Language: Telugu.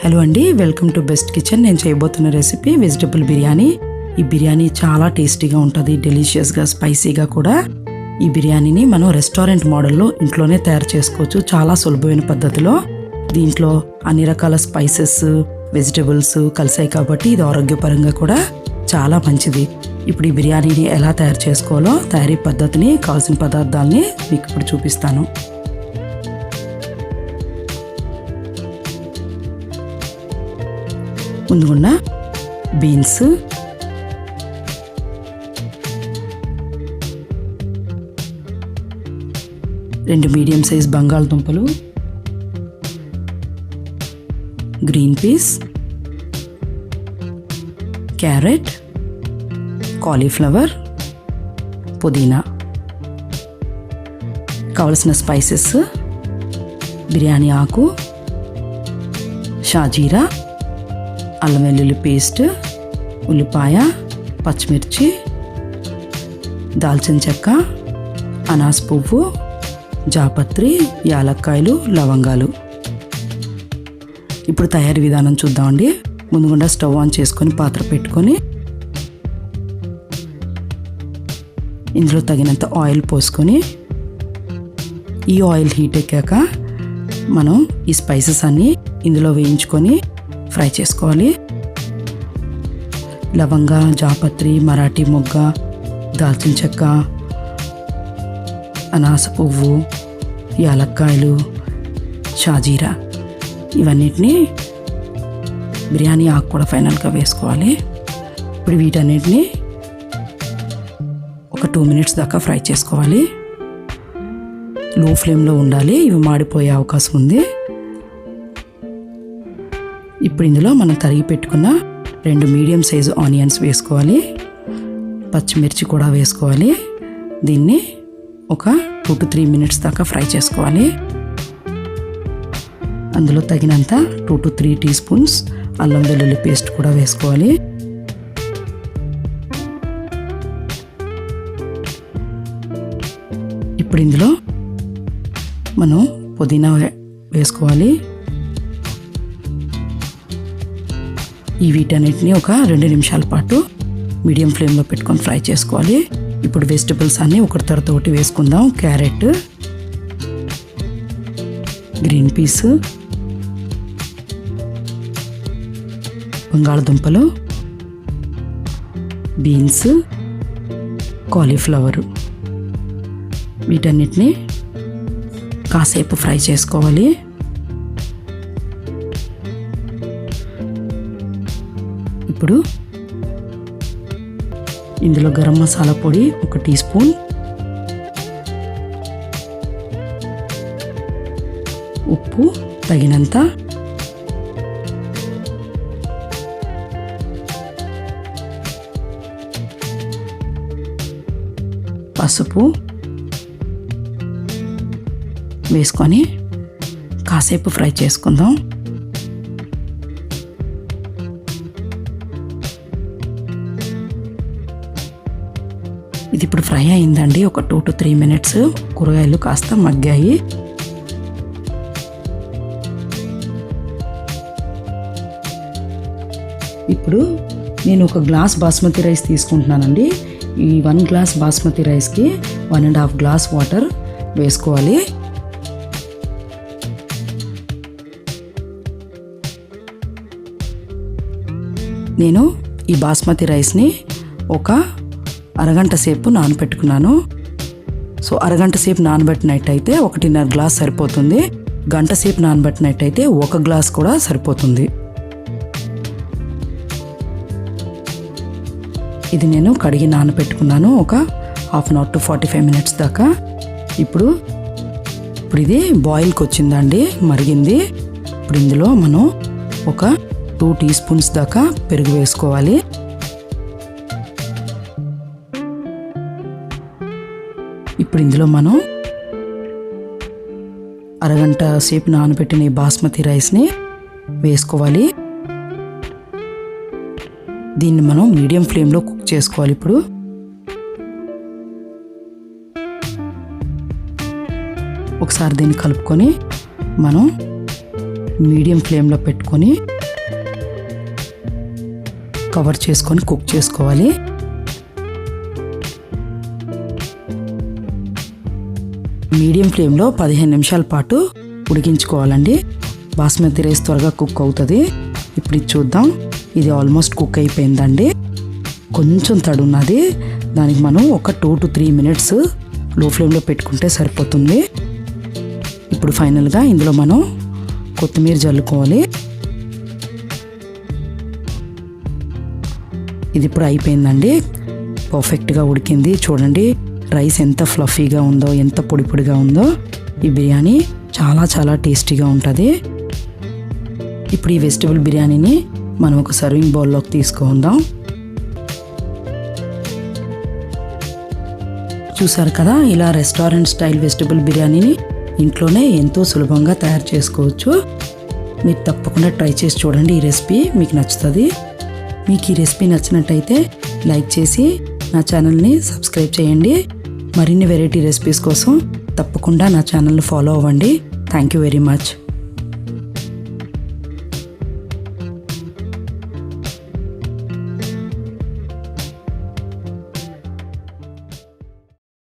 హలో అండి, వెల్కమ్ టు బెస్ట్ కిచెన్. నేను చేయబోతున్న రెసిపీ వెజిటబుల్ బిర్యానీ. ఈ బిర్యానీ చాలా టేస్టీగా ఉంటుంది, డెలిషియస్గా, స్పైసీగా కూడా. ఈ బిర్యానీని మనం రెస్టారెంట్ మోడల్లో ఇంట్లోనే తయారు చేసుకోవచ్చు, చాలా సులభమైన పద్ధతిలో. దీంట్లో అన్ని రకాల స్పైసెస్, వెజిటబుల్స్ కలిసాయి కాబట్టి ఇది ఆరోగ్యపరంగా కూడా చాలా మంచిది. ఇప్పుడు ఈ బిర్యానీని ఎలా తయారు చేసుకోవాలో తయారీ పద్ధతిని, కావాల్సిన పదార్థాలని మీకు ఇప్పుడు చూపిస్తాను. ముందుగా బీన్స్, రెండు మీడియం సైజ్ బంగాళదుంపలు, గ్రీన్ పీస్, క్యారెట్, కాలీఫ్లవర్, పుదీనా. కావలసిన స్పైసెస్: బిర్యానీ ఆకు, షాజీరా, అల్లం వెల్లుల్లి పేస్ట్, ఉల్లిపాయ, పచ్చిమిర్చి, దాల్చిన చెక్క, అనాస పువ్వు, జాపత్రి, యాలక్కాయలు, లవంగాలు. ఇప్పుడు తయారీ విధానం చూద్దామండి. ముందుగా స్టవ్ ఆన్ చేసుకొని పాత్ర పెట్టుకొని ఇందులో తగినంత ఆయిల్ పోసుకొని, ఈ ఆయిల్ హీట్ ఎక్కాక మనం ఈ స్పైసెస్ అన్నీ ఇందులో వేయించుకొని ఫ్రై చేసుకోవాలి. లవంగా, జాపత్రి, మరాఠీ మొగ్గ, దాల్చిన చెక్క, అనాస పువ్వు, యాలక్కాయలు, షాజీరా, ఇవన్నిటిని, బిర్యానీ ఆకు కూడా ఫైనల్గా వేసుకోవాలి. ఇప్పుడు వీటన్నిటిని ఒక 2 minutes దాకా ఫ్రై చేసుకోవాలి. లో ఫ్లేమ్లో ఉండాలి, ఇవి మాడిపోయే అవకాశం ఉంది. ఇప్పుడు ఇందులో మనం తరిగి పెట్టుకున్న 2 మీడియం సైజు ఆనియన్స్ వేసుకోవాలి, పచ్చిమిర్చి కూడా వేసుకోవాలి. దీన్ని ఒక 2 to 3 minutes దాకా ఫ్రై చేసుకోవాలి. అందులో తగినంత 2 to 3 teaspoons అల్లం వెల్లుల్లి పేస్ట్ కూడా వేసుకోవాలి. ఇప్పుడు ఇందులో మనం పుదీనా వేసుకోవాలి. ఈ వీటన్నిటిని ఒక 2 నిమిషాల పాటు మీడియం ఫ్లేమ్లో పెట్టుకొని ఫ్రై చేసుకోవాలి. ఇప్పుడు వెజిటబుల్స్ అన్నీ ఒకటి తర్వాత ఒకటి వేసుకుందాం. క్యారెట్, గ్రీన్ పీస్, బంగాళదుంపలు, బీన్స్, కాలీఫ్లవర్, వీటన్నిటిని కాసేపు ఫ్రై చేసుకోవాలి. ఇప్పుడు ఇందులో గరం మసాలా పొడి 1 teaspoon, ఉప్పు తగినంత, పసుపు వేసుకొని కాసేపు ఫ్రై చేసుకుందాం. ఇది ఇప్పుడు ఫ్రై అయిందండి. ఒక 2 to 3 minutes కూరగాయలు కాస్త మగ్గాయి. ఇప్పుడు నేను 1 glass బాస్మతి రైస్ తీసుకుంటున్నానండి. ఈ 1 glass బాస్మతి రైస్కి 1.5 glass వాటర్ వేసుకోవాలి. నేను ఈ బాస్మతి రైస్ని ఒక అరగంట సేపు నానబెట్టుకున్నాను. సో అరగంట సేపు నానబెట్టినట్టయితే 1.5 glass సరిపోతుంది. గంట సేపు నానబెట్టినట్టయితే 1 glass కూడా సరిపోతుంది. ఇది నేను కడిగి నానబెట్టుకున్నాను ఒక 1/2 hour to 45 minutes దాకా. ఇప్పుడు ఇది బాయిల్కి వచ్చిందండి, మరిగింది. ఇప్పుడు ఇందులో మనం ఒక 2 teaspoons దాకా పెరుగు వేసుకోవాలి. ఇప్పుడు ఇందులో మనం అరగంట సేపు నానబెట్టిన ఈ బాస్మతి రైస్ని వేసుకోవాలి. దీన్ని మనం మీడియం ఫ్లేమ్లో కుక్ చేసుకోవాలి. ఇప్పుడు ఒకసారి దీన్ని కలుపుకొని మనం మీడియం ఫ్లేమ్లో పెట్టుకొని కవర్ చేసుకొని కుక్ చేసుకోవాలి. మీడియం ఫ్లేమ్లో 15 నిమిషాల పాటు ఉడికించుకోవాలండి. బాస్మతి రైస్ త్వరగా కుక్ అవుతుంది. ఇప్పుడు ఇది చూద్దాం. ఇది ఆల్మోస్ట్ కుక్ అయిపోయిందండి. కొంచెం తడి ఉన్నది. దానికి మనం ఒక 2 to 3 మినిట్స్ లో ఫ్లేమ్లో పెట్టుకుంటే సరిపోతుంది. ఇప్పుడు ఫైనల్గా ఇందులో మనం కొత్తిమీర జల్లుకోవాలి. ఇది ఇప్పుడు అయిపోయిందండి. పర్ఫెక్ట్గా ఉడికింది. చూడండి రైస్ ఎంత ఫ్లఫీగా ఉందో, ఎంత పొడి పొడిగా ఉందో. ఈ బిర్యానీ చాలా చాలా టేస్టీగా ఉంటుంది. ఇప్పుడు ఈ వెజిటబుల్ బిర్యానీని మనం ఒక సర్వింగ్ బౌల్లోకి తీసుకుందాం. చూసారు కదా, ఇలా రెస్టారెంట్ స్టైల్ వెజిటబుల్ బిర్యానీని ఇంట్లోనే ఎంతో సులభంగా తయారు చేసుకోవచ్చు. మీరు తప్పకుండా ట్రై చేసి చూడండి. ఈ రెసిపీ మీకు నచ్చుతుంది. మీకు ఈ రెసిపీ నచ్చినట్టయితే లైక్ చేసి నా ఛానల్ని సబ్స్క్రైబ్ చేయండి. మరిన్ని వెరైటీ రెసిపీస్ కోసం తప్పకుండా నా ఛానల్ని ఫాలో అవ్వండి. Thank you very much.